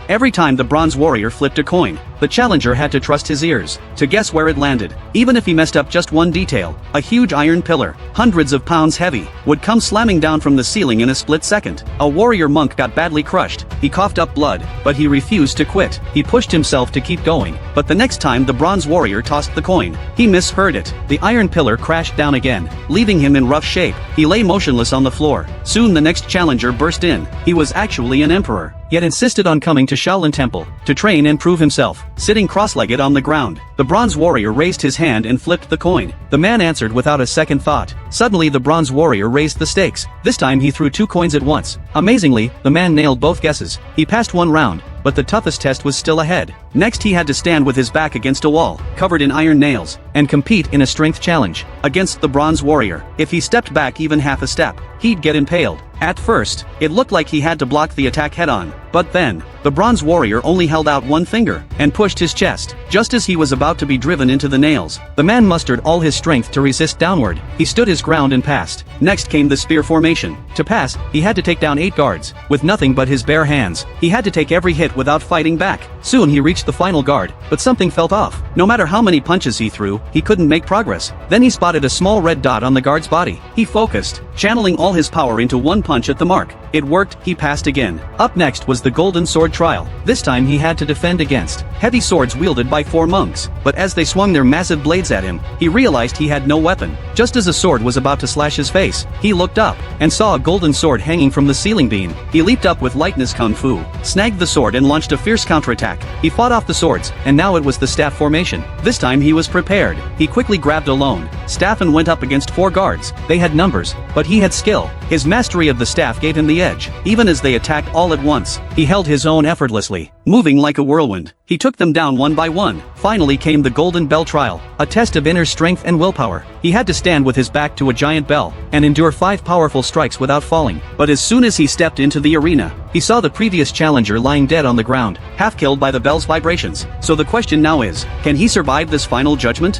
Every time the bronze warrior flipped a coin, the challenger had to trust his ears to guess where it landed. Even if he messed up just one detail, a huge iron pillar, hundreds of pounds heavy, would come slamming down from the ceiling in a split second. A warrior monk got badly crushed. He coughed up blood, but he refused to quit. He pushed himself to keep going, but the next time the bronze warrior tossed the coin, he misheard it. The iron pillar crashed down again, leaving him in rough shape. He lay motionless on the floor. Soon the next challenger burst in. He was actually an emperor, yet insisted on coming to Shaolin Temple to train and prove himself. Sitting cross-legged on the ground, the bronze warrior raised his hand and flipped the coin. The man answered without a second thought. Suddenly the bronze warrior raised the stakes. This time he threw 2 coins at once. Amazingly, the man nailed both guesses. He passed one round, but the toughest test was still ahead. Next he had to stand with his back against a wall, covered in iron nails, and compete in a strength challenge against the bronze warrior. If he stepped back even half a step, he'd get impaled. At first, it looked like he had to block the attack head-on, but then, the bronze warrior only held out one finger and pushed his chest. Just as he was about to be driven into the nails, the man mustered all his strength to resist downward. He stood his ground and passed. Next came the spear formation. To pass, he had to take down 8 guards, with nothing but his bare hands. He had to take every hit without fighting back. Soon he reached the final guard, but something felt off. No matter how many punches he threw, he couldn't make progress. Then he spotted a small red dot on the guard's body. He focused, channeling all his power into one punch at the mark. It worked. He passed again. Up next was the golden sword trial. This time he had to defend against heavy swords wielded by 4 monks, but as they swung their massive blades at him, he realized he had no weapon. Just as a sword was about to slash his face, he looked up and saw a golden sword hanging from the ceiling beam. He leaped up with lightness kung fu, snagged the sword and launched a fierce counterattack. He fought off the swords, and now it was the staff formation. This time he was prepared. He quickly grabbed a lone staff and went up against 4 guards. They had numbers, but he had skill. His mastery of the staff gave him the edge. Even as they attacked all at once, he held his own effortlessly, moving like a whirlwind. He took them down one by one. Finally came the golden bell trial, a test of inner strength and willpower. He had to stand with his back to a giant bell and endure 5 powerful strikes without falling. But as soon as he stepped into the arena, he saw the previous challenger lying dead on the ground, half killed by the bell's vibrations. So the question now is, can he survive this final judgment?